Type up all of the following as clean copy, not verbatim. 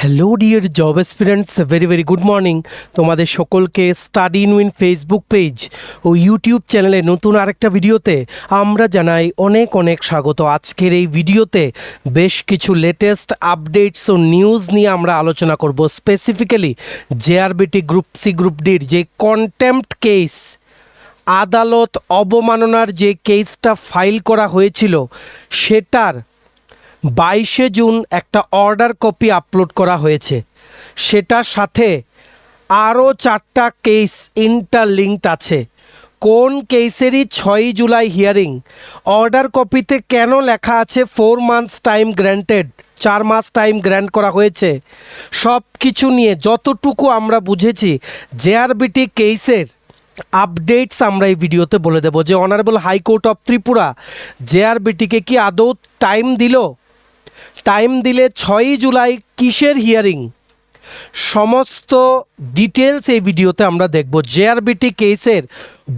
Hello dear job aspirants, very good morning. তোমাদের সকলকে study in win Facebook page ও YouTube চ্যানেলে নতুন আরেকটা ভিডিওতে আমরা জানাই অনেক অনেক স্বাগত। আজকের এই ভিডিওতে বেশ কিছু লেটেস্ট আপডেটস ও নিউজ নিয়ে আমরা আলোচনা করব। Specifically JRBT group C group ডির যে কন্টেম্পট কেস, আদালত অবমাননার যে কেসটা ফাইল করা হয়েছিল সেটার 22শে জুন একটা অর্ডার কপি আপলোড করা হয়েছে। সেটার সাথে আরও 4টা কেস ইন্টারলিঙ্কড আছে। কোন কেসেরই 6ই জুলাই হিয়ারিং, অর্ডার কপিতে কেন লেখা আছে 4 মান্থস টাইম গ্র্যান্টেড, 4 মাস টাইম গ্র্যান্ট করা হয়েছে, সব কিছু নিয়ে যতটুকু আমরা বুঝেছি জেআরবিটি কেসের আপডেটস আমরা এই ভিডিওতে বলে দেব। যে অনারেবল হাইকোর্ট অফ ত্রিপুরা জেআরবিটিকে কি আদৌ টাইম দিল, টাইম দিলে 6ই জুলাই কিসের হিয়ারিং, সমস্ত ডিটেলস এই ভিডিওতে আমরা দেখব। জেআরবিটি কেসের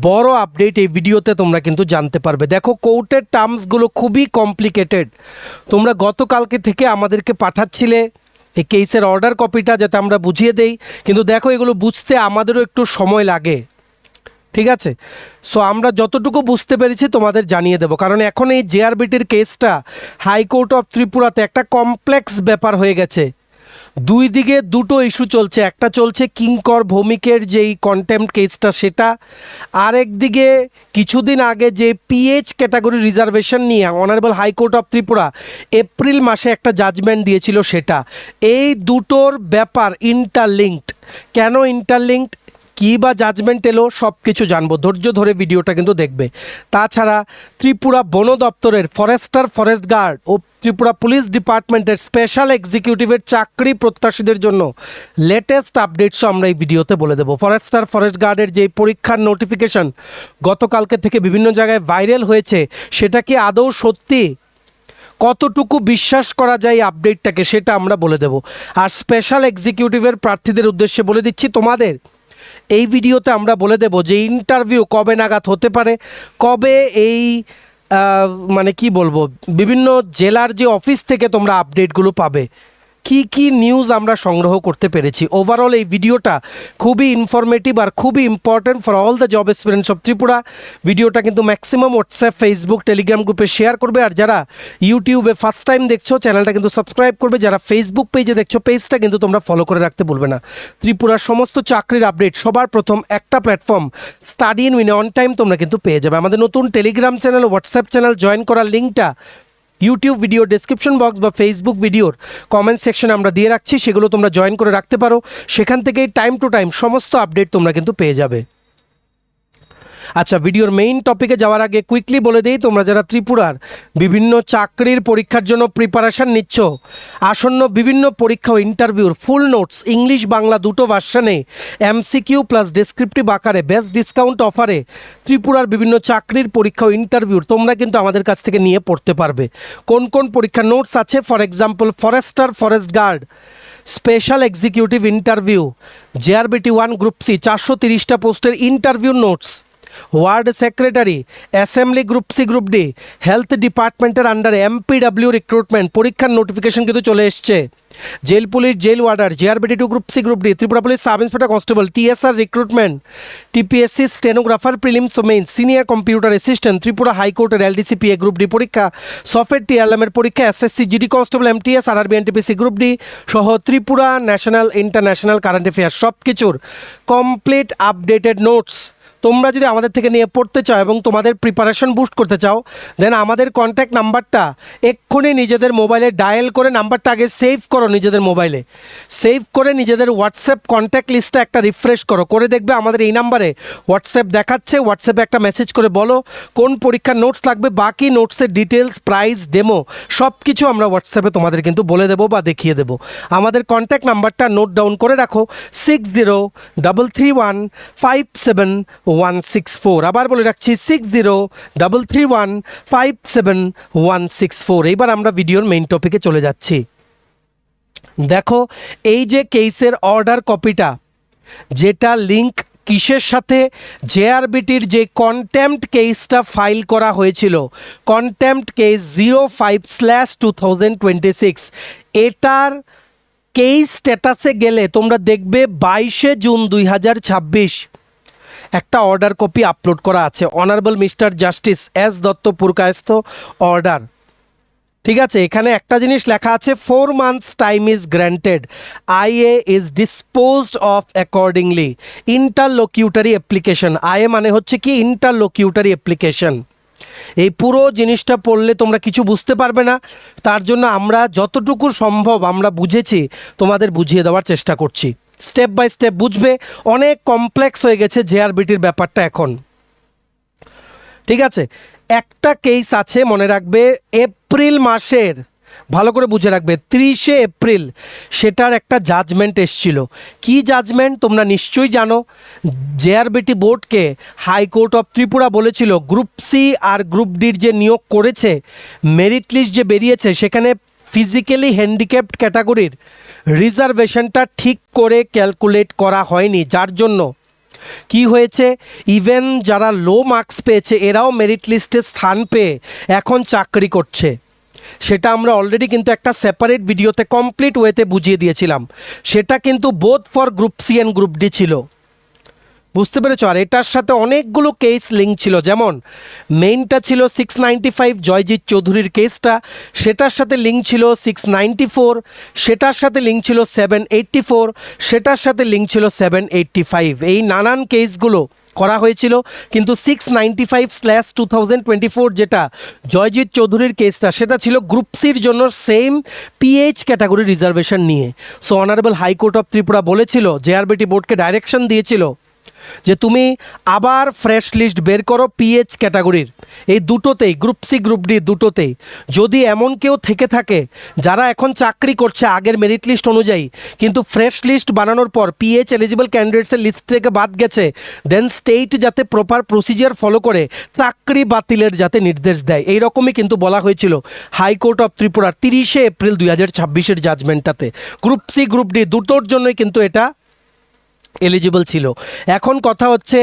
বড় আপডেট এই ভিডিওতে তোমরা কিন্তু জানতে পারবে। দেখো, কোর্টের টার্মসগুলো খুবই কমপ্লিকেটেড। তোমরা গতকালকে থেকে আমাদেরকে পাঠাচ্ছিলে এই কেসের অর্ডার কপিটা যাতে আমরা বুঝিয়ে দেই, কিন্তু দেখো এগুলো বুঝতে আমাদেরও একটু সময় লাগে, ঠিক আছে? সো আমরা যতটুকু বুঝতে পেরেছি তোমাদের জানিয়ে দেব, কারণ এখন এই জেআরবিটির কেসটা হাইকোর্ট অফ ত্রিপুরাতে একটা কমপ্লেক্স ব্যাপার হয়ে গেছে। দুই দিকে দুটো ইস্যু চলছে, একটা চলছে কিঙ্কর ভৌমিকের যেই কন্টেম্পট কেসটা সেটা, আরেকদিকে কিছুদিন আগে যে পিএইচ ক্যাটাগরি রিজার্ভেশন নিয়ে honourable high court of Tripura April মাসে একটা জাজমেন্ট দিয়েছিল সেটা। এই দুটোর ব্যাপার ইন্টারলিঙ্কড। কেন ইন্টারলিঙ্কড, কী বা জাজমেন্ট এলো, সব কিছু জানবো। ধৈর্য ধরে ভিডিওটা কিন্তু দেখবে। তাছাড়া ত্রিপুরা বন দপ্তরের ফরেস্টার, ফরেস্ট গার্ড ও ত্রিপুরা পুলিশ ডিপার্টমেন্টের স্পেশাল এক্সিকিউটিভের চাকরি প্রত্যাশীদের জন্য লেটেস্ট আপডেটসও আমরা এই ভিডিওতে বলে দেবো। ফরেস্টার, ফরেস্ট গার্ডের যে পরীক্ষার নোটিফিকেশন গতকালকে থেকে বিভিন্ন জায়গায় ভাইরাল হয়েছে, সেটা কি আদৌ সত্যি, কতটুকু বিশ্বাস করা যায় আপডেটটাকে, সেটা আমরা বলে দেব। আর স্পেশাল এক্সিকিউটিভের প্রার্থীদের উদ্দেশ্যে বলে দিচ্ছি তোমাদের, এই ভিডিওতে আমরা বলে দেব যে ইন্টারভিউ কবে নাগাদ হতে পারে, কবে এই মানে কি বলবো, বিভিন্ন জেলার যে অফিস থেকে তোমরা আপডেটগুলো পাবে, কি কি নিউজ আমরা সংগ্রহ করতে পেরেছি। ওভারঅল এই ভিডিওটা খুবই ইনফরমেটিভ আর খুবই important for all the job experience of Tripura. ভিডিওটা কিন্তু ম্যাক্সিমাম হোয়াটসঅ্যাপ, ফেসবুক, টেলিগ্রাম গ্রুপে শেয়ার করবে। আর যারা ইউটিউবে ফার্স্ট টাইম দেখছো চ্যানেলটা কিন্তু সাবস্ক্রাইব করবে। যারা ফেসবুক পেজে দেখছো পেজটা কিন্তু তোমরা ফলো করে রাখতে ভুলবে না। ত্রিপুরার সমস্ত চাকরির আপডেট সবার প্রথম একটা platform study in win on time তোমরা কিন্তু পেয়ে যাবে। আমাদের নতুন Telegram channel, WhatsApp channel join করার লিঙ্কটা ইউটিউব ভিডিও ডেসক্রিপশন বক্স বা ফেসবুক ভিডিওর কমেন্ট সেকশনে আমরা দিয়ে রাখছি, সেগুলো তোমরা জয়েন করে রাখতে পারো। সেখান থেকেই টাইম টু টাইম সমস্ত আপডেট তোমরা কিন্তু পেয়ে যাবে। আচ্ছা, ভিডিওর মেইন টপিকে যাওয়ার আগে কুইকলি বলে দিই, তোমরা যারা ত্রিপুরার বিভিন্ন চাকরির পরীক্ষার জন্য প্রিপারেশান নিচ্ছ, আসন্ন বিভিন্ন পরীক্ষা ও ইন্টারভিউর ফুল নোটস ইংলিশ বাংলা দুটো ভার্সনে এমসিকিউ প্লাস ডেসক্রিপটিভ আকারে বেস্ট ডিসকাউন্ট অফারে ত্রিপুরার বিভিন্ন চাকরির পরীক্ষা ও ইন্টারভিউর তোমরা কিন্তু আমাদের কাছ থেকে নিয়ে পড়তে পারবে। কোন কোন পরীক্ষার নোটস আছে, for example forester, forest guard special executive interview, JRBT 1 group C 430টা পোস্টের interview notes, ward secretary, assembly group C group D, health ডিপার্টমেন্টের আন্ডারে এমপিডাব্লিউ রিক্রুটমেন্ট পরীক্ষার নোটিফিকেশন কিন্তু চলে এসছে। Jail police, jail warder, JRBT 2 group C group D, Tripura police sub inspector constable, TSR recruitment, TPSC stenographer prelims ও main, senior computer assistant, Tripura হাইকোর্টের LDCPA group D পরীক্ষা, software টিআরএমের পরীক্ষা, SSC GD constable, MTS, RRB NTPC group D সহ Tripura national international current affairs সব কিছুর complete updated notes তোমরা যদি আমাদের থেকে নিয়ে পড়তে চাও এবং তোমাদের প্রিপারেশন বুস্ট করতে চাও, দেন আমাদের কন্ট্যাক্ট নাম্বারটা এক্ষুনি নিজেদের মোবাইলে ডায়াল করে নাম্বারটা আগে সেভ করো, নিজেদের মোবাইলে সেভ করে নিজেদের হোয়াটসঅ্যাপ কন্ট্যাক্ট লিস্টটা একটা রিফ্রেশ করো, করে দেখবে আমাদের এই নাম্বারে হোয়াটসঅ্যাপ দেখাচ্ছে। হোয়াটসঅ্যাপে একটা মেসেজ করে বলো কোন পরীক্ষার নোটস লাগবে, বাকি নোটসের ডিটেলস, প্রাইস, ডেমো সব কিছু আমরা হোয়াটসঅ্যাপে তোমাদের কিন্তু বলে দেবো বা দেখিয়ে দেবো। আমাদের কন্ট্যাক্ট নাম্বারটা নোট ডাউন করে রাখো, 6033157164। আবার বলে রাখছি 6033157164। এইবার আমরা ভিডিওর মেইন টপিকে চলে যাচ্ছি। দেখো, এই যে কেসের অর্ডার কপিটা, যেটা লিঙ্ক কিসের সাথে, জেআরবিটির যে কন্টেম্পট কেসটা ফাইল করা হয়েছিল, কন্টেম্পট কেস 05/2026, এটার কেস স্ট্যাটাসে গেলে তোমরা দেখবে 22শে জুন 2026 একটা অর্ডার কপি আপলোড করা আছে, honourable mister justice S Datta Purkayastha order. ঠিক আছে, এখানে একটা জিনিস লেখা আছে, 4 months time is granted, IA is disposed of accordingly, interlocutory application. IA মানে হচ্ছে কি ইন্টারলোকিউটারি অ্যাপ্লিকেশন। এই পুরো জিনিসটা পড়লে তোমরা কিছু বুঝতে পারবে না, তার জন্য আমরা যতটুকু সম্ভব আমরা বুঝেছি তোমাদের বুঝিয়ে দেওয়ার চেষ্টা করছি, স্টেপ বাই স্টেপ বুঝবে। অনেক কমপ্লেক্স হয়ে গেছে জেআরবিটির ব্যাপারটা এখন। ঠিক আছে, একটা কেস আছে মনে রাখবে এপ্রিল মাসের, ভালো করে বুঝে রাখবে, 30শে এপ্রিল সেটার একটা জাজমেন্ট এসছিল। কি জাজমেন্ট তোমরা নিশ্চয়ই জানো। জেআরবিটি বোর্ডকে হাইকোর্ট অফ ত্রিপুরা বলেছিল গ্রুপ সি আর গ্রুপ ডির যে নিয়োগ করেছে, মেরিট লিস্ট যে বেরিয়েছে সেখানে ফিজিক্যালি হ্যান্ডিক্যাপড ক্যাটাগরির রিজার্ভেশনটা ঠিক করে ক্যালকুলেট করা হয়নি, যার জন্য কি হয়েছে, ইভেন যারা লো মার্কস পেয়েছে এরাও মেরিট লিস্টে স্থান পেয়ে এখন চাকরি করছে। সেটা আমরা অলরেডি কিন্তু একটা সেপারেট ভিডিওতে কমপ্লিট ওয়েতে বুঝিয়ে দিয়েছিলাম। সেটা কিন্তু both for group C and group D ছিল, বুঝতে পেরেছ। আর এটার সাথে অনেকগুলো কেস লিঙ্ক ছিল, যেমন মেইনটা ছিল 695 জয়জিৎ চৌধুরীর কেসটা, সেটার সাথে লিঙ্ক ছিল 694, সেটার সাথে লিঙ্ক ছিল 784, সেটার সাথে লিঙ্ক ছিল 785। এই নানান কেসগুলো করা হয়েছিল, কিন্তু 695/2024 যেটা জয়জিৎ চৌধুরীর কেসটা সেটা ছিল গ্রুপ সির জন্য সেম পিএইচ ক্যাটাগরি রিজার্ভেশন নিয়ে। So honourable high court of Tripura বলেছিল, জেআরবিটি বোর্ডকে ডাইরেকশন দিয়েছিল যে তুমি আবার ফ্রেশ লিস্ট বের করো পিএইচ ক্যাটাগরির, এই দুটোতেই গ্রুপ সি গ্রুপ ডি দুটোতেই। যদি এমন কেউ থেকে থাকে যারা এখন চাকরি করছে আগের মেরিট লিস্ট অনুযায়ী, কিন্তু ফ্রেশ লিস্ট বানানোর পর পিএইচ এলিজিবল ক্যান্ডিডেটসের লিস্ট থেকে বাদ গেছে, দেন স্টেট যাতে প্রপার প্রসিজিয়ার ফলো করে চাকরি বাতিলের যাতে নির্দেশ দেয়, এই রকমই কিন্তু বলা হয়েছিল হাইকোর্ট অফ ত্রিপুরার 30শে এপ্রিল 2026 জাজমেন্টটাতে। গ্রুপ সি গ্রুপ ডি দুটোর জন্যই কিন্তু এটা এলিজিবল ছিল। এখন কথা হচ্ছে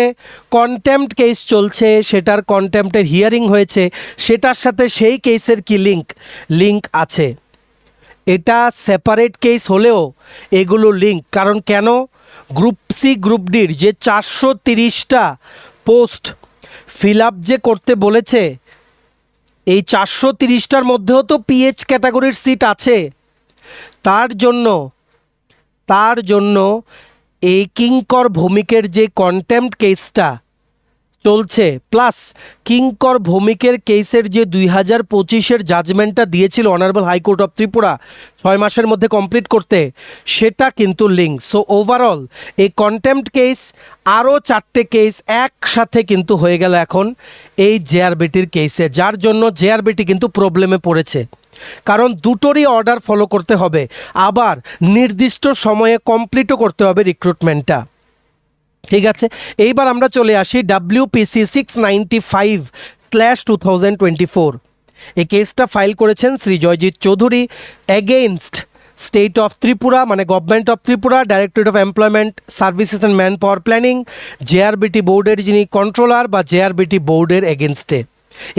কন্টেম্পট কেস চলছে, সেটার কন্টেম্পটের হিয়ারিং হয়েছে, সেটার সাথে সেই কেসের কি লিঙ্ক আছে। এটা সেপারেট কেস হলেও এগুলো লিঙ্ক, কারণ কেন, গ্রুপ সি গ্রুপ ডির যে 430টা পোস্ট ফিল আপ যে করতে বলেছে, এই 430টার মধ্যেও তো পিএইচ ক্যাটাগরির সিট আছে। তার জন্য এই কিঙ্কর ভৌমিকের যে কন্টেম্পট কেসটা চলছে, প্লাস কিঙ্কর ভৌমিকের কেসের যে 2025 জাজমেন্টটা দিয়েছিল অনারেবল হাইকোর্ট অফ ত্রিপুরা 6 মাসের মধ্যে কমপ্লিট করতে, সেটা কিন্তু লিঙ্ক। সো ওভারঅল এই কন্টেম্পট কেস আরও 4টে কেস একসাথে কিন্তু হয়ে গেল এখন এই জেআরবিটির কেসে, যার জন্য জেআরবিটি কিন্তু প্রবলেমে পড়েছে, কারণ দুটোরই অর্ডার ফলো করতে হবে, আবার নির্দিষ্ট সময়ে কমপ্লিটও করতে হবে রিক্রুটমেন্টটা। ঠিক আছে, এইবার আমরা চলে আসি WPC 695/2024। এই কেসটা ফাইল করেছেন Shri Joyjit Chowdhury against state of Tripura, মানে government of Tripura, directorate of employment services and man power planning, JRBT বোর্ডের যিনি কন্ট্রোলার বা জেআরবিটি বোর্ডের এগেনস্টে।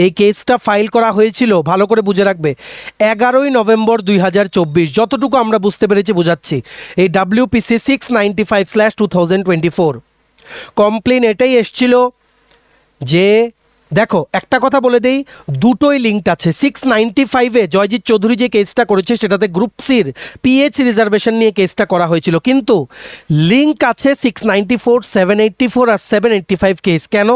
এই কেসটা ফাইল করা হয়েছিল, ভালো করে বুঝে রাখবে, 11ই নভেম্বর 2024, যতটুকু আমরা বুঝতে পেরেছি বোঝাচ্ছি। এই WPC 695/2024 কমপ্লেন এটাই এসছিল যে, দেখো একটা কথা বলে দেই, দুটোই লিঙ্কড আছে। 695-এ জয়জিৎ চৌধুরী যে কেসটা করেছে সেটাতে গ্রুপ সির পিএইচ রিজার্ভেশন নিয়ে কেসটা করা হয়েছিল, কিন্তু লিঙ্ক আছে 694, 784 আর 785 কেস। কেন?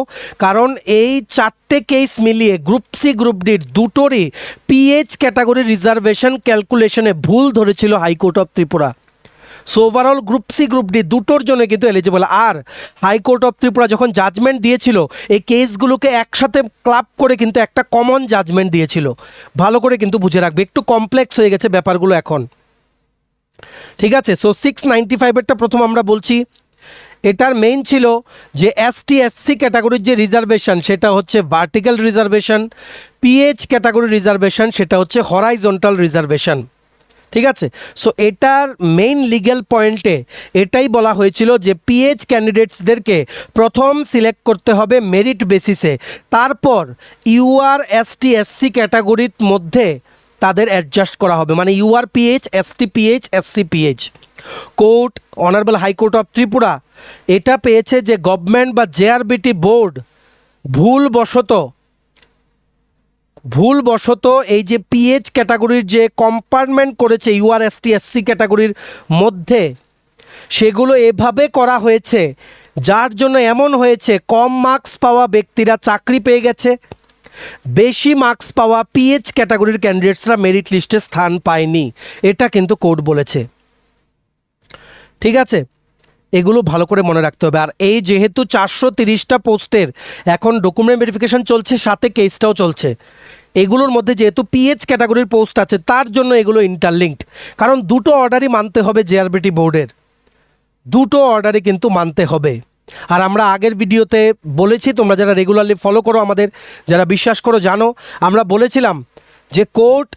কারণ এই 4টে কেস মিলিয়ে গ্রুপ সি গ্রুপ ডির দুটোরই পিএইচ ক্যাটাগরি রিজার্ভেশন ক্যালকুলেশনে ভুল ধরেছিল high court of Tripura. So overall group C group D দুটোর জন্য কিন্তু এলিজিবল। আর হাইকোর্ট অফ ত্রিপুরা যখন জাজমেন্ট দিয়েছিল এই কেসগুলোকে একসাথে ক্লাব করে কিন্তু একটা কমন জাজমেন্ট দিয়েছিল, ভালো করে কিন্তু বুঝে রাখবে, একটু কমপ্লেক্স হয়ে গেছে ব্যাপারগুলো এখন। ঠিক আছে, সো 695-এরটা প্রথম আমরা বলছি। এটার মেইন ছিল যে ST SC ক্যাটাগরির যে রিজার্ভেশন সেটা হচ্ছে vertical reservation, pH category reservation সেটা হচ্ছে হরাইজন্টাল রিজার্ভেশন। ঠিক আছে, সো এটার মেইন লিগ্যাল পয়েন্টে এটাই বলা হয়েছিল যে পিএইচ ক্যান্ডিডেটসদেরকে প্রথম সিলেক্ট করতে হবে মেরিট বেসিসে, তারপর UR ST SC ক্যাটাগরির মধ্যে তাদের অ্যাডজাস্ট করা হবে, মানে URPH, STPH, SCPH। Court, honourable high court of Tripura এটা পেয়েছে যে গভর্নমেন্ট বা JRBT বোর্ড ভুলবশত এই যে PH ক্যাটাগরির যে কম্পার্টমেন্ট করেছে UR, ST, SC ক্যাটাগরির মধ্যে, সেগুলো এভাবে করা হয়েছে যার জন্য এমন হয়েছে কম মার্কস পাওয়া ব্যক্তিরা চাকরি পেয়ে গেছে, বেশি মার্কস পাওয়া PH ক্যাটাগরির ক্যান্ডিডেটসরা মেরিট লিস্টে স্থান পায়নি। এটা কিন্তু কোর্ট বলেছে। ঠিক আছে, এগুলো ভালো করে মনে রাখতে হবে। আর এই যেহেতু 430টা পোস্টের এখন ডকুমেন্ট ভেরিফিকেশন চলছে, সাথে কেসটাও চলছে, এগুলোর মধ্যে যেহেতু PH ক্যাটাগরির পোস্ট আছে তার জন্য এগুলো ইন্টারলিঙ্কড, কারণ দুটো অর্ডারই মানতে হবে JRBT বোর্ডের, দুটো অর্ডারই কিন্তু মানতে হবে। আর আমরা আগের ভিডিওতে বলেছি, তোমরা যারা রেগুলারলি ফলো করো, আমাদের যারা বিশ্বাস করো জানো, আমরা বলেছিলাম যে কোর্ট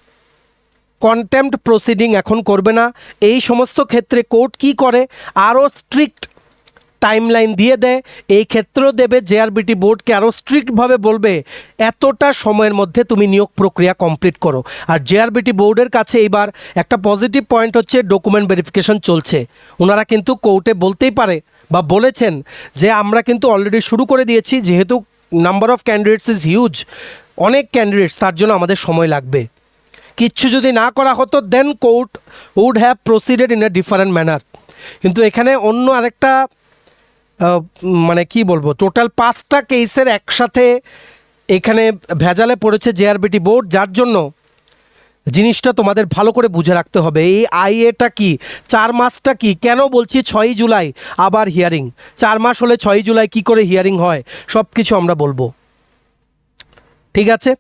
কন্টেম্পট প্রসিডিং এখন করবে না। এই সমস্ত ক্ষেত্রে কোর্ট কি করে, আরও স্ট্রিক্ট টাইমলাইন দিয়ে দেয়, এই ক্ষেত্রেও দেবে, JRBT বোর্ডকে আরও স্ট্রিক্টভাবে বলবে এতটা সময়ের মধ্যে তুমি নিয়োগ প্রক্রিয়া কমপ্লিট করো। আর JRBT বোর্ডের কাছে এইবার একটা পজিটিভ পয়েন্ট হচ্ছে ডকুমেন্ট ভেরিফিকেশন চলছে। ওনারা কিন্তু কোর্টে বলতেই পারে বা বলেছেন যে আমরা কিন্তু অলরেডি শুরু করে দিয়েছি, যেহেতু number of candidates is huge, অনেক ক্যান্ডিডেটস, তার জন্য আমাদের সময় লাগবে। কিচ্ছু যদি না করা হতো then court would have proceeded in a different manner. কিন্তু এখানে অন্য আরেকটা মানে কি বলবো, টোটাল 5টা কেসের একসাথে এখানে ভেজালে পড়েছে JRBT বোর্ড, যার জন্য জিনিসটা তোমাদের ভালো করে বুঝে রাখতে হবে। এই IA-টা কি, 4 মাসটা কি, কেন বলছি 6ই জুলাই আবার হিয়ারিং, 4 মাস হলে 6ই জুলাই কি করে হিয়ারিং হয়, সব কিছু আমরা বলবো। ঠিক আছে,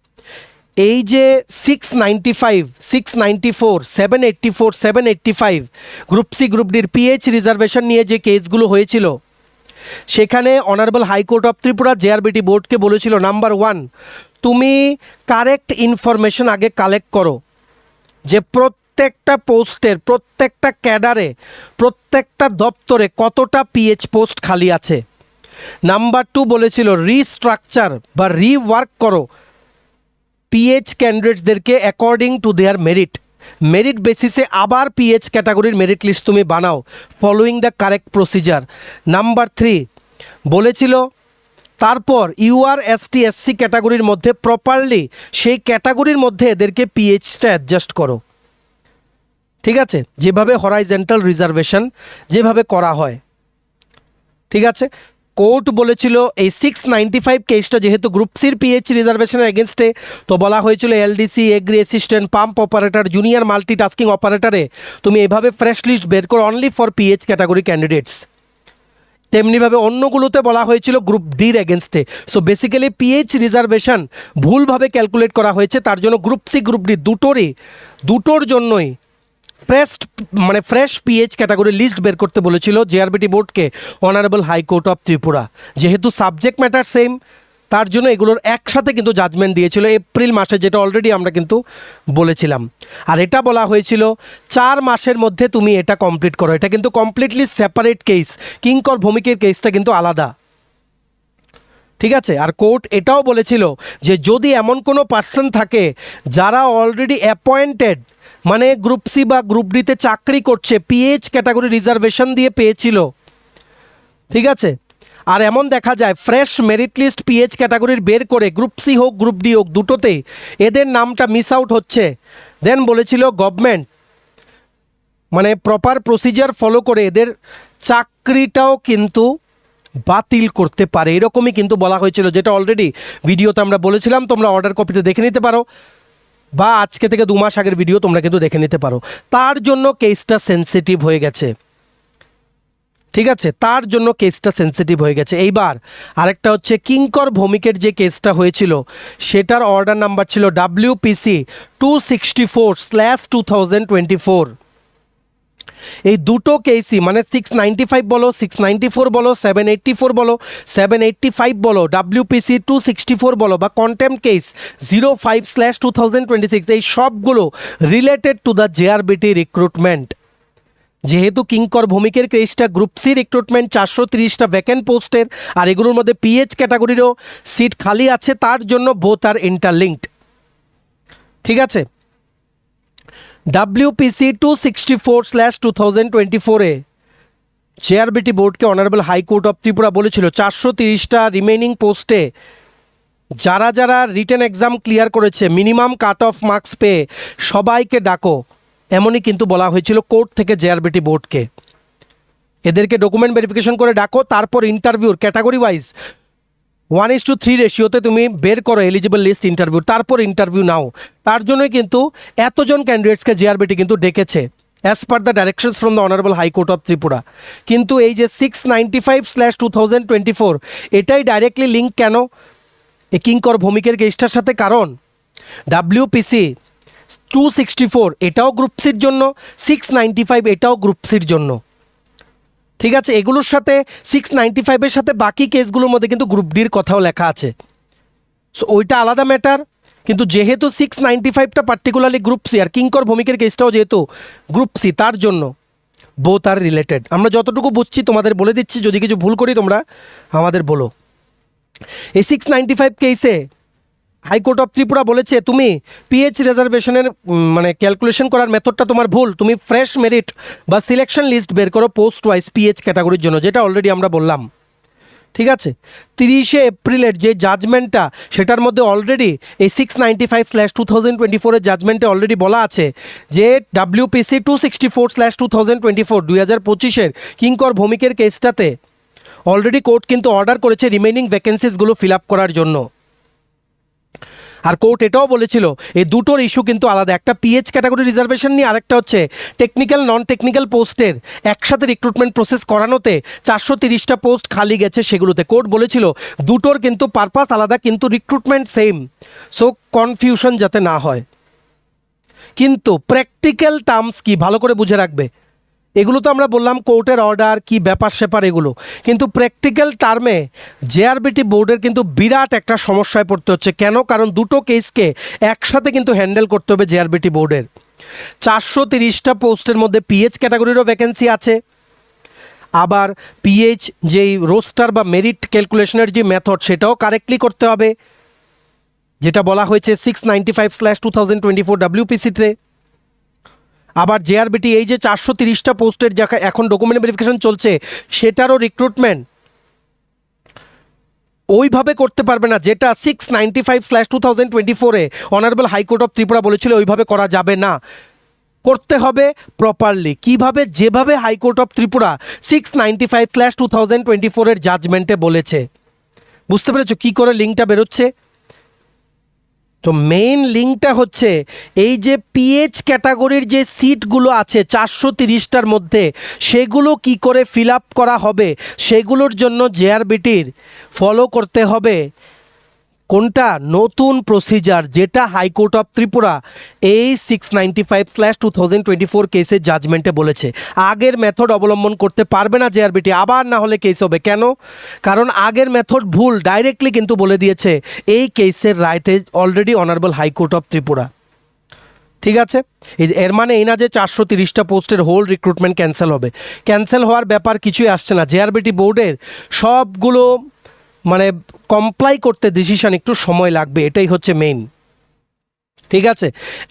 এই যে 695, 694, 784, 785 গ্রুপ সি গ্রুপ ডির PH রিজার্ভেশন নিয়ে যে কেসগুলো হয়েছিল, সেখানে honourable high court of Tripura JRBT বোর্ডকে বলেছিল, নাম্বার 1, তুমি কারেক্ট ইনফরমেশন আগে কালেক্ট করো যে প্রত্যেকটা পোস্টের, প্রত্যেকটা ক্যাডারে, প্রত্যেকটা দপ্তরে কতটা PH পোস্ট খালি আছে। নাম্বার 2 বলেছিল রিস্ট্রাকচার বা রিওয়ার্ক করো PH ক্যান্ডিডেটসদেরকে অ্যাকর্ডিং টু দেয়ার মেরিট বেসিসে আবার PH ক্যাটাগরির মেরিট লিস্ট তুমি বানাও following the correct procedure. Number 3 বলেছিল তারপর UR, ST, SC ক্যাটাগরির মধ্যে প্রপারলি সেই ক্যাটাগরির মধ্যে এদেরকে PHটা অ্যাডজাস্ট করো। ঠিক আছে, যেভাবে হরাইজন্টাল রিজার্ভেশন যেভাবে করা হয়। ঠিক আছে, কোর্ট বলেছিল এই 695 কেসটা যেহেতু গ্রুপ সির PH রিজার্ভেশনের এগেনস্টে, তো বলা হয়েছিল LDC, agri assistant, pump operator, junior multitasking অপারেটরে তুমি এভাবে ফ্রেশ লিস্ট বের করো only for PH category candidates. তেমনিভাবে অন্যগুলোতে বলা হয়েছিল গ্রুপ ডির এগেনস্টে। সো বেসিক্যালি PH রিজার্ভেশন ভুলভাবে ক্যালকুলেট করা হয়েছে, তার জন্য গ্রুপ সি গ্রুপ ডি দুটোর জন্যই ফ্রেশ PH ক্যাটাগরি লিস্ট বের করতে বলেছিল JRBT বোর্ডকে অনারেবল হাইকোর্ট অফ ত্রিপুরা। যেহেতু সাবজেক্ট ম্যাটার সেম, তার জন্য এগুলোর একসাথে কিন্তু জাজমেন্ট দিয়েছিল এপ্রিল মাসে, যেটা অলরেডি আমরা কিন্তু বলেছিলাম। আর এটা বলা হয়েছিল 4 মাসের মধ্যে তুমি এটা কমপ্লিট করো। এটা কিন্তু কমপ্লিটলি সেপারেট কেস, কিঙ্কর ভৌমিকের কেসটা কিন্তু আলাদা। ঠিক আছে, আর কোর্ট এটাও বলেছিল যে যদি এমন কোনো পার্সন থাকে যারা অলরেডি অ্যাপয়েন্টেড, মানে গ্রুপ সি বা গ্রুপ ডিতে চাকরি করছে, PH ক্যাটাগরি রিজার্ভেশন দিয়ে পেয়েছিল, ঠিক আছে, আর এমন দেখা যায় ফ্রেশ মেরিট লিস্ট PH ক্যাটাগরির বের করে গ্রুপ সি হোক গ্রুপ ডি হোক দুটোতেই এদের নামটা মিস আউট হচ্ছে, দেন বলেছিল গভর্নমেন্ট মানে প্রপার প্রসিজার ফলো করে এদের চাকরিটাও কিন্তু বাতিল করতে পারে, এরকমই কিন্তু বলা হয়েছিল, যেটা অলরেডি ভিডিওতে আমরা বলেছিলাম। তোমরা অর্ডার কপিতে দেখে নিতে পারো, বা আজকে থেকে 2 মাস আগের ভিডিও তোমরা কিন্তু দেখে নিতে পারো। তার জন্য কেসটা সেন্সিটিভ হয়ে গেছে। ঠিক আছে, তার জন্য কেসটা সেন্সিটিভ হয়ে গেছে। এইবার আরেকটা হচ্ছে কিঙ্কর ভৌমিকের যে কেসটা হয়েছিল, সেটার অর্ডার নাম্বার ছিল WPC 264/2024। এই দুটো কেসই মানে 695 বলো, 694 বলো, 784 বলো, 785 বলো, WPC 264 বলো বা কন্টেম্পট কেস 05/2026, এই সবগুলো related to the JRBT recruitment. যেহেতু কিঙ্কর ভৌমিকের কেসটা গ্রুপ সি রিক্রুটমেন্ট, 430টা ভ্যাকেন্ট পোস্টের, আর এগুলোর মধ্যে PH ক্যাটাগরিরও সিট খালি আছে, তার জন্য বোথ আর ইন্টারলিঙ্কড। ঠিক আছে, WPC 264/2024-এ জেআরবিটি বোর্ডকে অনারেবল হাইকোর্ট অফ ত্রিপুরা বলেছিল 430টা রিমেইনিং পোস্টে যারা যারা রিটেন এক্সাম ক্লিয়ার করেছে মিনিমাম কাট অফ মার্কস পেয়ে সবাইকে ডাকো, এমনই কিন্তু বলা হয়েছিল কোর্ট থেকে জেআরবিটি বোর্ডকে। এদেরকে ডকুমেন্ট ভেরিফিকেশন করে ডাকো, তারপর ইন্টারভিউর ক্যাটাগরি ওয়াইজ 1:3 রেশিওতে তুমি বের করো এলিজিবল লিস্ট ইন্টারভিউ, তারপর ইন্টারভিউ নাও। তার জন্যই কিন্তু এতজন ক্যান্ডিডেটসকে জেআরবিটি কিন্তু ডেকেছে as per the directions from the honourable high court of Tripura. কিন্তু এই যে 695/2024 এটাই ডাইরেক্টলি লিঙ্ক কেন এই কিঙ্কর ভৌমিকের কেসটার সাথে? কারণ WPC 264 এটাও গ্রুপ সির জন্য, 695 এটাও গ্রুপ সির জন্য। ঠিক আছে, এগুলোর সাথে 695-এর সাথে বাকি কেসগুলোর মধ্যে কিন্তু গ্রুপ ডির কথাও লেখা আছে। সো ওইটা আলাদা ম্যাটার, কিন্তু যেহেতু 695টা পার্টিকুলারলি গ্রুপ সি আর কিঙ্কর ভৌমিকের কেসটাও যেহেতু গ্রুপ সি, তার জন্য বোথ আর রিলেটেড। আমরা যতটুকু বুঝছি তোমাদের বলে দিচ্ছি, যদি কিছু ভুল করি তোমরা আমাদের বলো। এই 695 কেসে হাইকোর্ট অফ ত্রিপুরা বলেছে তুমি পিএইচ রিজার্ভেশনের মানে ক্যালকুলেশন করার মেথডটা তোমার ভুল, তুমি ফ্রেশ মেরিট বা সিলেকশন লিস্ট বের করো পোস্ট ওয়াইজ পিএইচ ক্যাটাগরির জন্য, যেটা অলরেডি আমরা বললাম। ঠিক আছে, 30শে এপ্রিলের যে জাজমেন্টটা সেটার মধ্যে অলরেডি এই 695/2024-এর জাজমেন্টে অলরেডি বলা আছে যে WPC 264/2024 2025-এর কিঙ্কর ভৌমিকের কেসটাতে অলরেডি কোর্ট কিন্তু অর্ডার করেছে রিমেইনিং ভ্যাকেন্সিসগুলো ফিল আপ করার জন্য। আর কোর্ট এটাও বলেছিল এই দুটোর ইস্যু কিন্তু আলাদা, একটা পিএইচ ক্যাটাগরি রিজার্ভেশন নিয়ে, আরেকটা হচ্ছে টেকনিক্যাল নন টেকনিক্যাল পোস্টের একসাথে রিক্রুটমেন্ট প্রসেস করানোতে 430টা পোস্ট খালি গেছে সেগুলোতে। কোর্ট বলেছিল দুটোর কিন্তু পারপাস আলাদা কিন্তু রিক্রুটমেন্ট সেম, সো কনফিউশন যাতে না হয়। কিন্তু প্র্যাকটিক্যাল টার্মস কি ভালো করে বুঝে রাখবে, এগুলো তো আমরা বললাম কোর্টের অর্ডার কি ব্যাপার স্যাপার এগুলো, কিন্তু প্র্যাকটিক্যাল টার্মে জেআরবিটি বোর্ডের কিন্তু বিরাট একটা সমস্যায় পড়তে হচ্ছে। কেন? কারণ দুটো কেসকে একসাথে কিন্তু হ্যান্ডেল করতে হবে জেআরবিটি বোর্ডের। 430টা পোস্টের মধ্যে পিএইচ ক্যাটাগরিরও ভ্যাকেন্সি আছে, আবার পিএইচ যেই রোস্টার বা মেরিট ক্যালকুলেশনের যে মেথড সেটাও কারেক্টলি করতে হবে, যেটা বলা হয়েছে 695/2024 WPC-তে। আবার জেআরবিটি এই যে 430টা পোস্টের যা এখন ডকুমেন্ট ভেরিফিকেশন চলছে সেটারও রিক্রুটমেন্ট ওইভাবে করতে পারবে না যেটা 695/2024-এ অনারেবল হাইকোর্ট অফ ত্রিপুরা বলেছিল ওইভাবে করা যাবে না, করতে হবে প্রপারলি। কিভাবে? যেভাবে হাইকোর্ট অফ ত্রিপুরা 695/2024-এর জাজমেন্টে বলেছে। বুঝতে পেরেছো কী করে লিঙ্কটা বেরোচ্ছে? তো মেইন লিঙ্কটা হচ্ছে এই যে পিএইচ ক্যাটাগরির যে সিটগুলো আছে 430টার মধ্যে সেগুলো কি করে ফিল আপ করা হবে, সেগুলোর জন্য জেআরবিটির ফলো করতে হবে কোনটা? নতুন প্রসিজার, যেটা হাইকোর্ট অফ ত্রিপুরা এই 695/2024 কেসের জাজমেন্টে বলেছে। আগের মেথড অবলম্বন করতে পারবে না জেআরবিটি, আবার না হলে কেস হবে। কেন? কারণ আগের মেথড ভুল, ডাইরেক্টলি কিন্তু বলে দিয়েছে এই কেসের রায়তে already honourable high court of Tripura. ঠিক আছে, এর মানে এই না যে 430টা পোস্টের হোল রিক্রুটমেন্ট ক্যান্সেল হবে। ক্যান্সেল হওয়ার ব্যাপার কিছুই আসছে না। জেআরবিটি বোর্ডের সবগুলো মানে কমপ্লাই করতে ডিসিশন একটু সময় লাগবে, এটাই হচ্ছে মেইন। ঠিক আছে,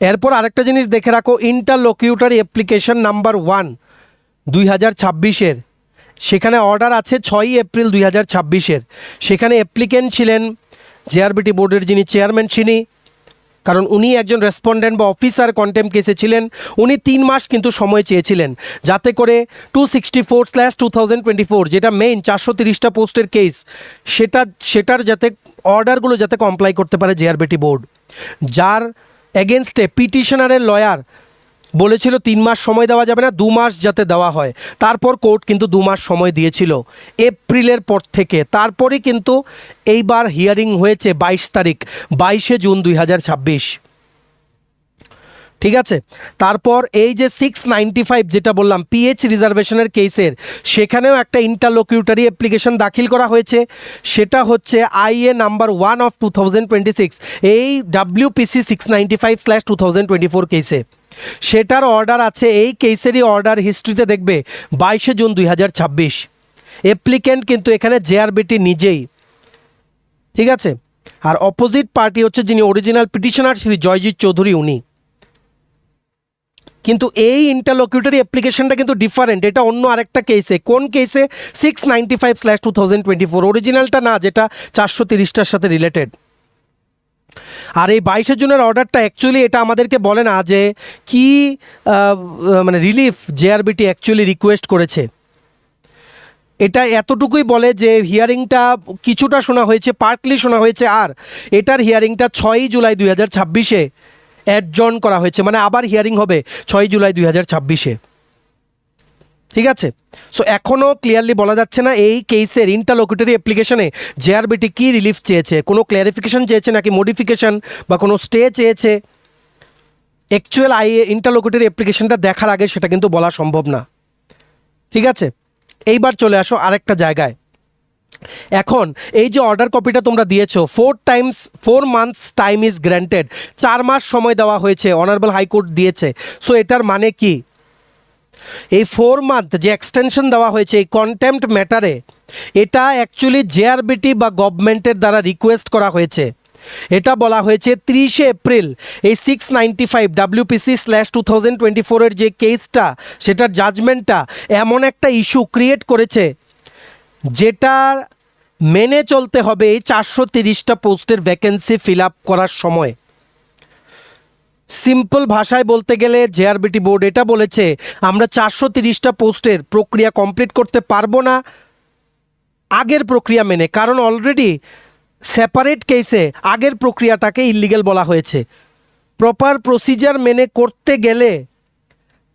এরপর আরেকটা জিনিস দেখে রাখো, ইন্টারলোকিউটারি অ্যাপ্লিকেশন নাম্বার 1 2026-এর সেখানে অর্ডার আছে 6 এপ্রিল 2026-এর। সেখানে অ্যাপ্লিকেন্ট ছিলেন জেআরবিটি বোর্ডের যিনি চেয়ারম্যান তিনি, কারণ উনি একজন রেসপন্ডেন্ট বা অফিসার কন্টেম্প কেসে ছিলেন। উনি 3 মাস কিন্তু সময় চেয়েছিলেন যাতে করে 264/2024 যেটা মেইন 430টা পোস্টের কেস সেটার যাতে অর্ডারগুলো যাতে কমপ্লাই করতে পারে জেআরবিটি বোর্ড। যার এগেনস্টে পিটিশনারের লয়ার বলেছিল 3 মাস সময় দেওয়া যাবে না, 2 মাস যাতে দেওয়া হয়। তারপর কোর্ট কিন্তু 2 মাস সময় দিয়েছিল এপ্রিলের পর থেকে। তারপরে কিন্তু এইবার হিয়ারিং হয়েছে 22 তারিখ 22শে জুন 2026। ঠিক আছে, তারপর এই যে 695 যেটা বললাম পিএইচ রিজার্ভেশনের কেসের, সেখানেও একটা ইন্টারলোকিউটারি অ্যাপ্লিকেশন দাখিল করা হয়েছে। সেটা হচ্ছে IA নাম্বার 1 অফ 2026 এই WPC 695/2024 কেসে। সেটার অর্ডার আছে, এই কেসেরই অর্ডার হিস্ট্রিতে দেখবে 22শে জুন 2026। অ্যাপ্লিকেন্ট কিন্তু এখানে জেআরবিটি নিজেই। ঠিক আছে, আর অপোজিট পার্টি হচ্ছে যিনি অরিজিনাল পিটিশনার শ্রী জয়জিৎ চৌধুরী, উনি। কিন্তু এই ইন্টারলকিউটরি অ্যাপ্লিকেশনটা কিন্তু ডিফারেন্ট, এটা অন্য আরেকটা কেসে। কোন কেসে? 695/2024, অরিজিনালটা না, যেটা 430টার সাথে রিলেটেড। আর এই 22 জনের অর্ডারটা অ্যাকচুয়ালি এটা আমাদেরকে বলে না যে কি মানে রিলিফ জেআরবিটি অ্যাকচুয়ালি রিকোয়েস্ট করেছে। এটা এতটুকুই বলে যে হিয়ারিংটা কিছুটা শোনা হয়েছে, পার্টলি শোনা হয়েছে, আর এটার হিয়ারিংটা 6 জুলাই 2026-এ অ্যাডজন করা হয়েছে, মানে আবার হিয়ারিং হবে 6 জুলাই 2026-এ। ঠিক আছে, সো এখনও ক্লিয়ারলি বলা যাচ্ছে না এই কেসের ইন্টারলকিউটরি অ্যাপ্লিকেশনে জেআরবিটি কী রিলিফ চেয়েছে, কোনো ক্ল্যারিফিকেশন চেয়েছে নাকি মডিফিকেশন বা কোনো স্টে চেয়েছে। অ্যাকচুয়াল ইন্টারলকিউটরি অ্যাপ্লিকেশনটা দেখার আগে সেটা কিন্তু বলা সম্ভব না। ঠিক আছে, এইবার চলে আসো আরেকটা জায়গায়। এখন এই যে অর্ডার কপিটা তোমরা দিয়েছো, 4 মান্থস টাইম ইজ গ্র্যান্টেড, 4 মাস সময় দেওয়া হয়েছে, অনারেবল হাইকোর্ট দিয়েছে। সো এটার মানে কি? এই 4 মান্থ যে এক্সটেনশন দেওয়া হয়েছে এই কন্টেম্পট ম্যাটারে, এটা অ্যাকচুয়ালি জেআরবিটি বা গভর্নমেন্টের দ্বারা রিকোয়েস্ট করা হয়েছে। এটা বলা হয়েছে 30শে এপ্রিল এই 695 WPC/2024-এর যে কেসটা, সেটার জাজমেন্টটা এমন একটা ইস্যু ক্রিয়েট করেছে যেটা মেনে চলতে হবে এই 430টা পোস্টের ভ্যাকেন্সি ফিল আপ করার সময়। সিম্পল ভাষায় বলতে গেলে জেআরবিটি বোর্ড এটা বলেছে আমরা 430টা পোস্টের প্রক্রিয়া কমপ্লিট করতে পারবো না আগের প্রক্রিয়া মেনে, কারণ অলরেডি সেপারেট কেসে আগের প্রক্রিয়াটাকে ইল্লিগেল বলা হয়েছে। প্রপার প্রসিজার মেনে করতে গেলে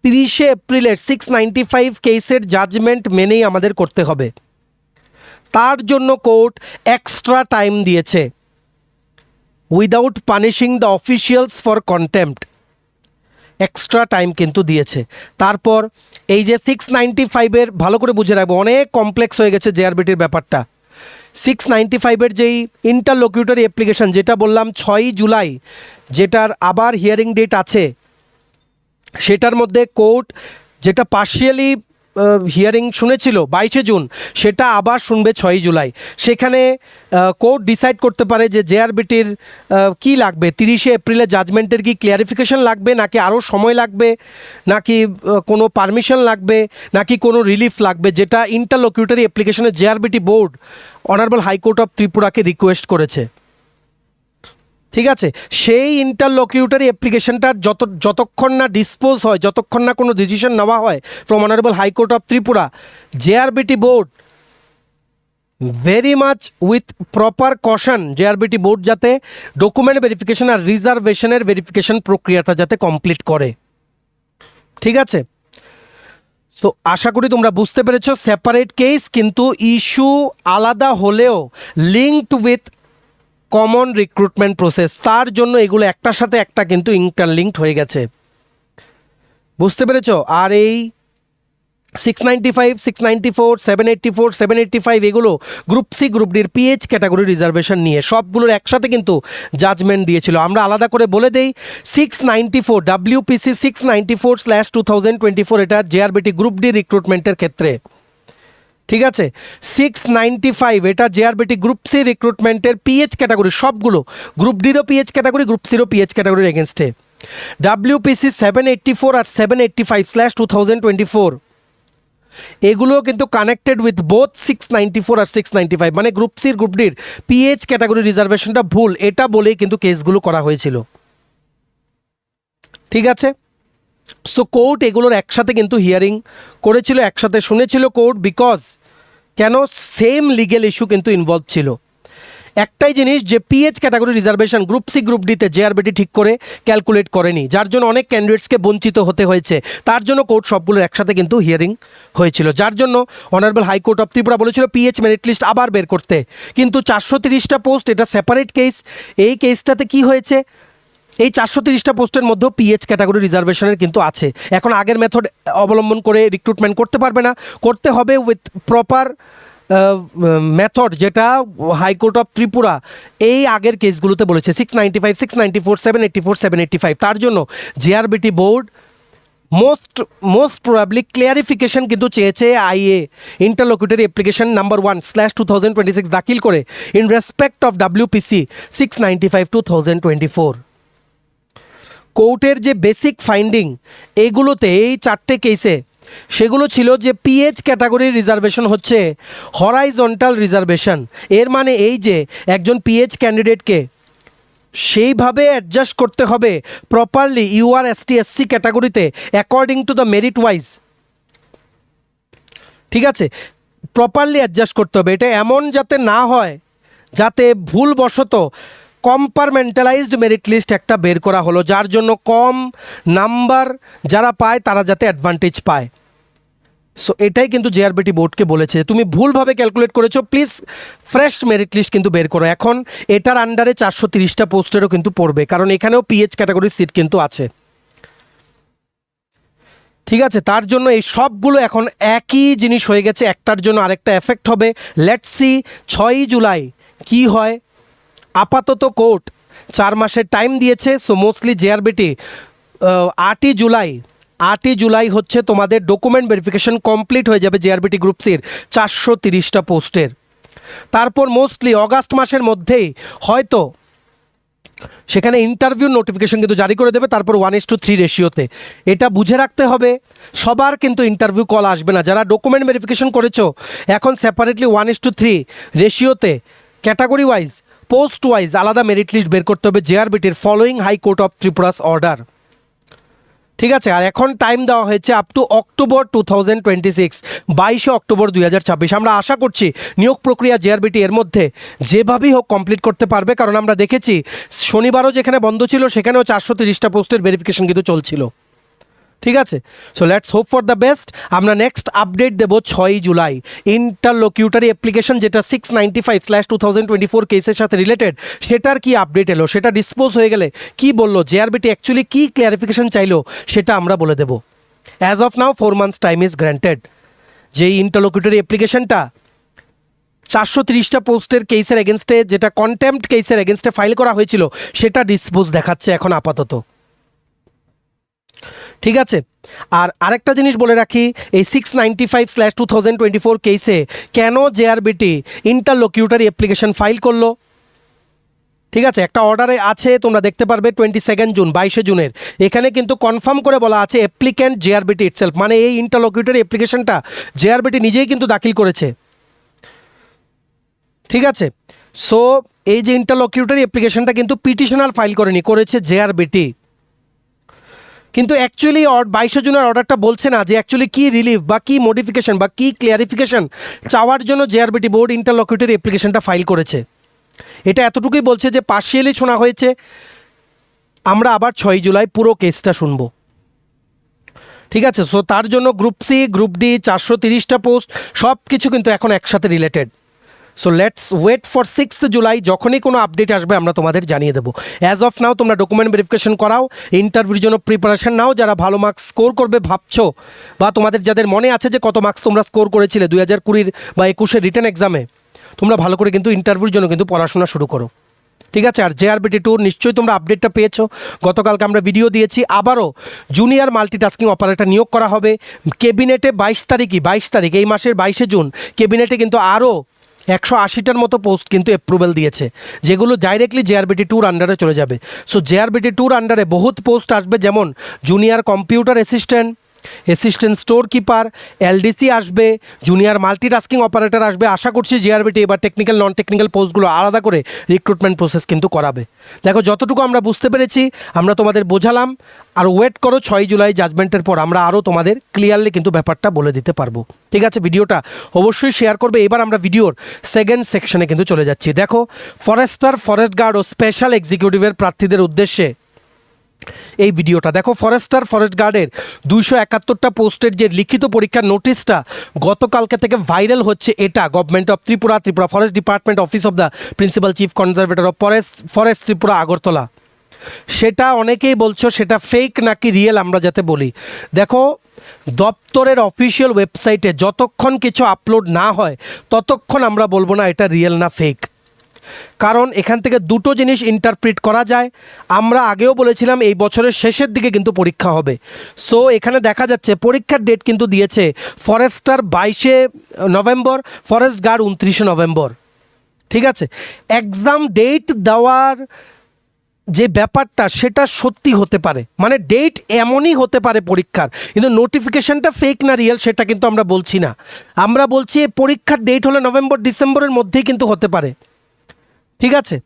30শে এপ্রিলের 695 কেসের জাজমেন্ট মেনেই আমাদের করতে হবে। তার জন্য কোর্ট এক্সট্রা টাইম দিয়েছে without punishing the officials for contempt, extra time কিন্তু দিয়েছে। তারপর এই যে 695-এর ভালো করে বুঝে রাখবো, অনেক কমপ্লেক্স হয়ে গেছে জেআরবিটির ব্যাপারটা। 695-এর যেই ইন্টারলকিউটরি অ্যাপ্লিকেশন যেটা বললাম 6 জুলাই, যেটার আবার হিয়ারিং ডেট আছে, সেটার মধ্যে কোর্ট যেটা পার্শিয়ালি হিয়ারিং শুনেছিল 22শে জুন, সেটা আবার শুনবে 6 জুলাই। সেখানে কোর্ট ডিসাইড করতে পারে যে জেআরবিটির কি লাগবে, 30শে এপ্রিলে জাজমেন্টের কি ক্লিয়ারিফিকেশন লাগবে, নাকি আরও সময় লাগবে, নাকি কোনো পারমিশন লাগবে, নাকি কোনো রিলিফ লাগবে, যেটা ইন্টারলকিউটরি অ্যাপ্লিকেশনে JRBT board honourable high court of ত্রিপুরাকে রিকোয়েস্ট করেছে। ঠিক আছে, সেই ইন্টারলকিউটরি অ্যাপ্লিকেশনটার যতক্ষণ না ডিসপোজ হয়, যতক্ষণ না কোনো ডিসিশন নেওয়া হয় from honourable high court of Tripura, JRBT board very much with proper caution, JRBT board যাতে ডকুমেন্ট ভেরিফিকেশন আর রিজার্ভেশনের ভেরিফিকেশন প্রক্রিয়াটা যাতে কমপ্লিট করে। ঠিক আছে, সো আশা করি তোমরা বুঝতে পেরেছো। সেপারেট কেস কিন্তু ইস্যু আলাদা হলেও linked with common recruitment process, তার জন্য এগুলো একটার সাথে একটা কিন্তু ইন্টারলিঙ্কড হয়ে গেছে। বুঝতে পেরেছ? আর এই 695, 694, 784, 785 এগুলো গ্রুপ সি গ্রুপ ডির পিএইচ ক্যাটাগরি রিজার্ভেশন নিয়ে সবগুলোর একসাথে কিন্তু জাজমেন্ট দিয়েছিল। আমরা আলাদা করে বলে দেই 694 WPC 694/2024 এটা জেআরবিটি গ্রুপ ডি রিক্রুটমেন্টের ক্ষেত্রে। ঠিক আছে, 695 এটা জেআরবিটি গ্রুপ সি রিক্রুটমেন্টের পিএইচ ক্যাটাগরি, সবগুলো গ্রুপ ডিরও পিএইচ ক্যাটাগরি, গ্রুপ সিরও পিএইচ ক্যাটাগরির এগেনস্টে। WPC 784 আর 785/2024 এগুলো কিন্তু কানেক্টেড উইথ বোথ 694 আর 695, মানে গ্রুপ সির গ্রুপ ডির পিএইচ ক্যাটাগরি রিজার্ভেশনটা ভুল, এটা বলেই কিন্তু কেসগুলো করা হয়েছিল। ঠিক আছে, সো কোর্ট এগুলোর একসাথে কিন্তু হিয়ারিং করেছিল, একসাথে শুনেছিল কোর্ট, বিকজ কেন সেম লিগেল ইস্যু কিন্তু ইনভলভ ছিল। একটাই জিনিস যে PH category reservation group C group ডিতে জেআরবিটি ঠিক করে ক্যালকুলেট করেনি, যার জন্য অনেক ক্যান্ডিডেটসকে বঞ্চিত হতে হয়েছে। তার জন্য কোর্ট সবগুলোর একসাথে কিন্তু হিয়ারিং হয়েছিল, যার জন্য অনারেবল হাইকোর্ট অফ ত্রিপুরা বলেছিল পিএইচ মেরিট লিস্ট আবার বের করতে। কিন্তু 430টা পোস্ট এটা সেপারেট কেস। এই কেসটাতে কি হয়েছে, এই 430টা পোস্টের মধ্যেও পিএইচ ক্যাটাগরি রিজার্ভেশনের কিন্তু আছে। এখন আগের মেথড অবলম্বন করে রিক্রুটমেন্ট করতে পারবে না, করতে হবে উইথ প্রপার মেথড, যেটা হাইকোর্ট অফ ত্রিপুরা এই আগের কেসগুলোতে বলেছে 695, 694, 784, 785। তার জন্য JRBT board most probably clarification কিন্তু চেয়েছে আইএ ইন্টারলকিউটরি অ্যাপ্লিকেশন নাম্বার 1/2026 দাখিল করে ইন রেসপেক্ট অফ WPC 695/2024। কোর্টের যে বেসিক ফাইন্ডিং এগুলোতে এই 4টে কেসে সেগুলো ছিল যে পিএইচ ক্যাটাগরির রিজার্ভেশন হচ্ছে হরাইজন্টাল রিজার্ভেশন। এর মানে এই যে একজন পিএইচ ক্যান্ডিডেটকে সেইভাবে অ্যাডজাস্ট করতে হবে প্রপারলি ইউআর এসটি এসসি ক্যাটাগরিতে according to the merit wise. ঠিক আছে, প্রপারলি অ্যাডজাস্ট করতে হবে। এটা এমন যাতে না হয় যাতে ভুলবশত কম্পারমেন্টালাইজড মেরিট লিস্ট একটা বের করা হলো, যার জন্য কম নাম্বার যারা পায় তারা যাতে অ্যাডভান্টেজ পায়। সো এটাই কিন্তু জেআরবিটি বোর্ডকে বলেছে, তুমি ভুলভাবে ক্যালকুলেট করেছো, প্লিজ ফ্রেশ মেরিট লিস্ট কিন্তু বের করো। এখন এটার আন্ডারে 430টা পোস্টেরও কিন্তু পড়বে, কারণ এখানেও পিএইচ ক্যাটাগরির সিট কিন্তু আছে। ঠিক আছে, তার জন্য এই সবগুলো এখন একই জিনিস হয়ে গেছে, একটার জন্য আরেকটা এফেক্ট হবে। লেটস সি 6ই জুলাই কি হয়। আপাতত কোর্ট 4 মাসের টাইম দিয়েছে। সো মোস্টলি জেআরবিটি 8ই জুলাই হচ্ছে তোমাদের ডকুমেন্ট ভেরিফিকেশন কমপ্লিট হয়ে যাবে জেআরবিটি গ্রুপ সির 430টা পোস্টের। তারপর মোস্টলি অগাস্ট মাসের মধ্যেই হয়তো সেখানে ইন্টারভিউ নোটিফিকেশন কিন্তু জারি করে দেবে, তারপর 1:3 রেশিওতে। এটা বুঝে রাখতে হবে, সবার কিন্তু ইন্টারভিউ কল আসবে না। যারা ডকুমেন্ট ভেরিফিকেশন করেছো এখন সেপারেটলি 1:3 রেশিওতে ক্যাটাগরি ওয়াইজ পোস্ট ওয়াইজ আলাদা মেরিট লিস্ট বের করতে হবে জেআরবিটির following high court of Tripura's order. ঠিক আছে, আর এখন টাইম দেওয়া হয়েছে আপ টু অক্টোবর 2026, 22শে অক্টোবর 2026। আমরা আশা করছি নিয়োগ প্রক্রিয়া জেআরবিটি এর মধ্যে যেভাবেই হোক কমপ্লিট করতে পারবে, কারণ আমরা দেখেছি শনিবারও যেখানে বন্ধ ছিল সেখানেও 430টা পোস্টের ভেরিফিকেশন কিন্তু চলছিল। ঠিক আছে, so let's hope for the best. আমরা নেক্সট আপডেট দেবো 6ই জুলাই। ইন্টারলোকিউটারি অ্যাপ্লিকেশন যেটা 695/2024 কেসের সাথে রিলেটেড, সেটার কি আপডেট এলো, সেটা ডিসপোজ হয়ে গেলে কি বললো জেআরবিটি, অ্যাকচুয়ালি কী ক্লিয়ারিফিকেশন চাইলো সেটা আমরা বলে দেবো। As of now 4 months time is granted. যে ইন্টারলোকিউটারি অ্যাপ্লিকেশনটা 430টা পোস্টের কেসের এগেনস্টে, যেটা কন্টেম্পট কেসের এগেনস্টে ফাইল করা হয়েছিল, সেটা ডিসপোজ দেখাচ্ছে এখন আপাতত। ঠিক আছে, আর আরেকটা জিনিস বলে রাখি, এই 695/2024 কেসে কেন জেআরবিটি ইন্টারলোকিউটারি অ্যাপ্লিকেশন ফাইল করলো, ঠিক আছে, একটা অর্ডারে আছে, তোমরা দেখতে পারবে 22 জুন, 22শে জুনের। এখানে কিন্তু কনফার্ম করে বলা আছে অ্যাপ্লিক্যান্ট জেআরবিটি ইটসেলফ, মানে এই ইন্টারলোকিউটারি অ্যাপ্লিকেশনটা জেআরবিটি নিজেই কিন্তু দাখিল করেছে। ঠিক আছে, সো এই যে ইন্টারলোকিউটারি অ্যাপ্লিকেশনটা কিন্তু পিটিশনার ফাইল করেনি, করেছে জেআরবিটি। কিন্তু অ্যাকচুয়ালি 22শে জুনের অর্ডারটা বলছে না যে অ্যাকচুয়ালি কী রিলিফ বা কী মডিফিকেশন বা কী ক্লিয়ারিফিকেশন চাওয়ার জন্য জেআরবিটি বোর্ড ইন্টারলোকিউটারি অ্যাপ্লিকেশনটা ফাইল করেছে। এটা এতটুকুই বলছে যে পার্শিয়ালি শোনা হয়েছে, আমরা আবার 6ই জুলাই পুরো কেসটা শুনব। ঠিক আছে, সো তার জন্য গ্রুপ সি, গ্রুপ ডি, 430টা পোস্ট সব কিছু কিন্তু এখন একসাথে related. So let's wait for 6th July, যখনই কোনো আপডেট আসবে আমরা তোমাদের জানিয়ে দেবো। অ্যাজ অফ নাও তোমরা ডকুমেন্ট ভেরিফিকেশন করাও, ইন্টারভিউর জন্য প্রিপারেশন নাও। যারা ভালো মার্কস স্কোর করবে ভাবছো, বা তোমাদের যাদের মনে আছে যে কত মার্কস তোমরা স্কোর করেছিলে 2020 বা 21-এর রিটেন এক্সামে, তোমরা ভালো করে কিন্তু ইন্টারভিউর জন্য কিন্তু পড়াশোনা শুরু করো। ঠিক আছে, আর জেআরবিটি ট্যুর নিশ্চয়ই তোমরা আপডেটটা পেয়েছো। গতকালকে আমরা ভিডিও দিয়েছি, আবারও জুনিয়র মাল্টিটাস্কিং অপারেটর নিয়োগ করা হবে ক্যাবিনেটে 22 তারিখ, এই মাসের 22শে জুন ক্যাবিনেটে কিন্তু আরও 180টার মতো পোস্ট কিন্তু অ্যাপ্রুভাল দিয়েছে, যেগুলো ডাইরেক্টলি জেআরবিটি ট্যুর আন্ডারে চলে যাবে। সো জেআরবিটি ট্যুর আন্ডারে বহুত পোস্ট আসবে, যেমন junior computer assistant store keeper, LDC আসবে, জুনিয়র মাল্টিটাস্কিং অপারেটর আসবে। আশা করছি জেআরবিটি এবার টেকনিক্যাল নন টেকনিক্যাল পোস্টগুলো আলাদা করে রিক্রুটমেন্ট প্রসেস কিন্তু করাবে। দেখো যতটুকু আমরা বুঝতে পেরেছি আমরা তোমাদের বোঝালাম, আর ওয়েট করো 6ই জুলাই জাজমেন্টের পর, আমরা আরও তোমাদের ক্লিয়ারলি কিন্তু ব্যাপারটা বলে দিতে পারবো। ঠিক আছে, ভিডিওটা অবশ্যই শেয়ার করবে। এবার আমরা ভিডিওর সেকেন্ড সেকশনে কিন্তু চলে যাচ্ছি। দেখো ফরেস্টার, ফরেস্ট গার্ড ও স্পেশাল এক্সিকিউটিভের প্রার্থীদের উদ্দেশ্যে এই ভিডিওটা। দেখো ফরেস্টার, ফরেস্ট গার্ডের 271টা পোস্টের যে লিখিত পরীক্ষার নোটিশটা গতকালকে থেকে ভাইরাল হচ্ছে, এটা government of Tripura, Tripura forest department, office of the principal chief conservator of forest Tripura, Agartala. সেটা অনেকেই বলছো সেটা ফেক নাকি রিয়েল, আমরা যাতে বলি। দেখো দপ্তরের অফিসিয়াল ওয়েবসাইটে যতক্ষণ কিছু আপলোড না হয় ততক্ষণ আমরা বলবো না এটা রিয়েল না ফেক, কারণ এখান থেকে দুটো জিনিস ইন্টারপ্রিট করা যায়। আমরা আগেও বলেছিলাম এই বছরের শেষের দিকে কিন্তু পরীক্ষা হবে। সো এখানে দেখা যাচ্ছে পরীক্ষার ডেট কিন্তু দিয়েছে ফরেস্টার 22শে নভেম্বর, ফরেস্ট গার্ড 29শে নভেম্বর। ঠিক আছে, এক্সাম ডেট দেওয়ার যে ব্যাপারটা সেটা সত্যি হতে পারে, মানে ডেট এমনই হতে পারে পরীক্ষার, কিন্তু নোটিফিকেশনটা ফেক না রিয়েল সেটা কিন্তু আমরা বলছি না। আমরা বলছি এই পরীক্ষার ডেট হলে নভেম্বর ডিসেম্বরের মধ্যেই কিন্তু হতে পারে, ঠিক আছে।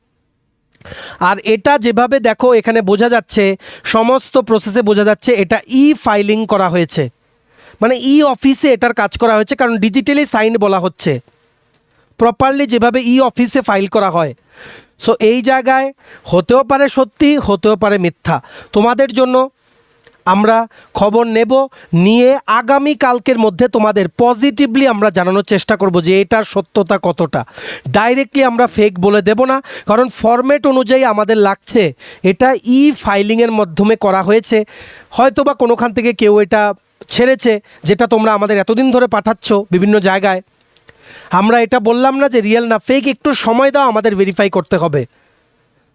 আর এটা যেভাবে দেখো এখানে বোঝা যাচ্ছে, সমস্ত প্রসেসে বোঝা যাচ্ছে এটা ফাইলিং করা হয়েছে, মানে অফিসে এটার কাজ করা হয়েছে, কারণ ডিজিটালি সাইন বলা হচ্ছে, প্রপারলি যেভাবে অফিসে ফাইল করা হয়। সো এই জায়গায় হতেও পারে সত্যি, হতেও পারে মিথ্যা। তোমাদের জন্য আমরা খবর নেব, নিয়ে আগামী কালকের মধ্যে তোমাদের পজিটিভলি আমরা জানানোর চেষ্টা করব যে এটার সত্যতা কতটা। ডাইরেক্টলি আমরা ফেক বলে দেব না, কারণ ফরম্যাট অনুযায়ী আমাদের লাগছে এটা ফাইলিংয়ের মাধ্যমে করা হয়েছে। হয়তো বা কোনোখান থেকে কেউ এটা ছেড়েছে, যেটা তোমরা আমাদের এতদিন ধরে পাঠাচ্ছ বিভিন্ন জায়গায়। আমরা এটা বললাম না যে রিয়েল না ফেক, একটু সময় দাও, আমাদের ভেরিফাই করতে হবে।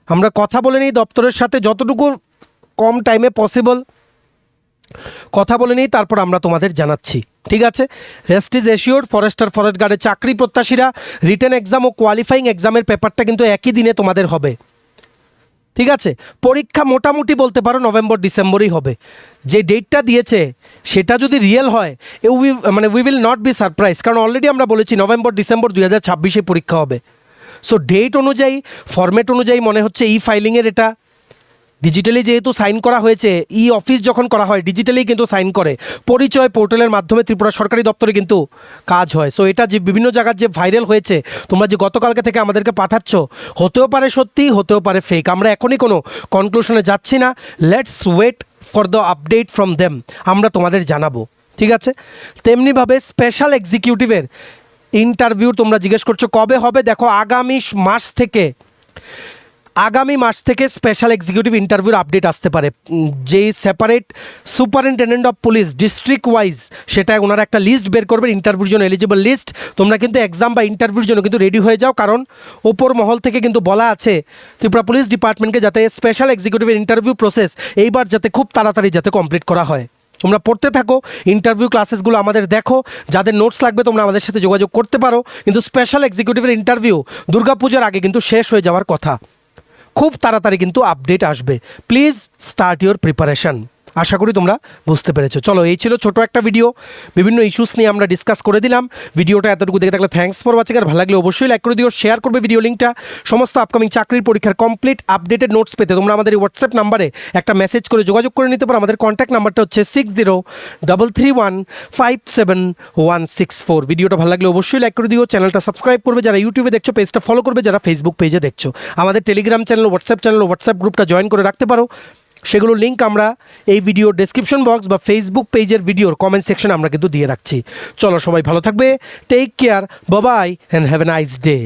আমরা কথা বলে নিই দপ্তরের সাথে, যতটুকু কম টাইমে পসিবল কথা বলে নিই, তারপর আমরা তোমাদের জানাচ্ছি, ঠিক আছে। Rest is assured. Forester forest গার্ডে চাকরি প্রত্যাশীরা রিটেন এক্সাম ও কোয়ালিফাইং এক্সামের পেপারটা কিন্তু একই দিনে তোমাদের হবে, ঠিক আছে। পরীক্ষা মোটামুটি বলতে পারো নভেম্বর ডিসেম্বরেই হবে। যে ডেটটা দিয়েছে সেটা যদি রিয়েল হয়, we will not be surprise, কারণ অলরেডি আমরা বলেছি নভেম্বর ডিসেম্বর 2026-এ পরীক্ষা হবে। সো ডেট অনুযায়ী, ফরম্যাট অনুযায়ী মনে হচ্ছে ফাইলিংয়ের এটা ডিজিটালি যেহেতু সাইন করা হয়েছে, অফিস যখন করা হয় ডিজিটালি কিন্তু সাইন করে, পরিচয় পোর্টালের মাধ্যমে ত্রিপুরা সরকারি দপ্তরে কিন্তু কাজ হয়। সো এটা যে বিভিন্ন জায়গার যে ভাইরাল হয়েছে, তোমরা যে গতকালকে থেকে আমাদেরকে পাঠাচ্ছ, হতেও পারে সত্যি, হতেও পারে ফেক। আমরা এখনই কোনো কনক্লুশনে যাচ্ছি না, let's wait for the update from them, আমরা তোমাদের জানাবো, ঠিক আছে। তেমনিভাবে স্পেশাল এক্সিকিউটিভের ইন্টারভিউ তোমরা জিজ্ঞেস করছো কবে হবে। দেখো আগামী মাস থেকে স্পেশাল এক্সিকিউটিভ ইন্টারভিউর আপডেট আসতে পারে। যেই separate superintendent of police district wise, সেটা ওনারা একটা লিস্ট বের করবে ইন্টারভিউর জন্য, এলিজিবল লিস্ট। তোমরা কিন্তু এক্সাম বা ইন্টারভিউর জন্য কিন্তু রেডি হয়ে যাও, কারণ ওপর মহল থেকে কিন্তু বলা আছে ত্রিপুরা পুলিশ ডিপার্টমেন্টকে যাতে স্পেশাল এক্সিকিউটিভের ইন্টারভিউ প্রসেস এইবার যাতে খুব তাড়াতাড়ি যাতে কমপ্লিট করা হয়। তোমরা পড়তে থাকো, ইন্টারভিউ ক্লাসেসগুলো আমাদের দেখো, যাদের নোটস লাগবে তোমরা আমাদের সাথে যোগাযোগ করতে পারো। কিন্তু স্পেশাল এক্সিকিউটিভের ইন্টারভিউ দুর্গাপূজার আগে কিন্তু শেষ হয়ে যাওয়ার কথা, খুব তাড়াতাড়ি কিন্তু আপডেট আসবে। Please start your preparation. আশা করি তোমরা বুঝতে পেরেছো। চলো, এই ছিল ছোট একটা ভিডিও, বিভিন্ন ইস্যুস নিয়ে আমরা ডিসকাস করে দিলাম। ভিডিওটা এতটুকু দেখে থাকলে থ্যাঙ্কস ফর ওয়াচিং। আর ভালো লাগলে অবশ্যই লাইক করে দিও, শেয়ার করবে ভিডিও লিঙ্কটা। সমস্ত আপকামিং চাকরির পরীক্ষার কমপ্লিট আপডেটেড নোটস পেতে তোমরা আমাদের এই হোয়াটসঅ্যাপ নাম্বারে একটা মেসেজ করে যোগাযোগ করে নিতে পারো। আমাদের কন্ট্যাক্ট নাম্বারটা হচ্ছে 6033157164। ভিডিওটা ভালো লাগলে অবশ্যই লাইক করে দিও, চ্যানেলটা সাবস্ক্রাইব করবে, যারা ইউটিউবে দেখছো পেজটা ফলো করবে, যারা ফেসবুক পেজে দেখছো আমাদের টেলিগ্রাম চ্যানেল, হোয়াটসঅ্যাপ গ্রুপটা জয়েন করে রাখতে পারো। সেগুলোর লিঙ্ক আমরা এই ভিডিওর ডেসক্রিপশন বক্স বা ফেসবুক পেজের ভিডিওর কমেন্ট সেকশনে আমরা কিন্তু দিয়ে রাখছি। চলো, সবাই ভালো থাকবে, take care, bye bye and have a nice day.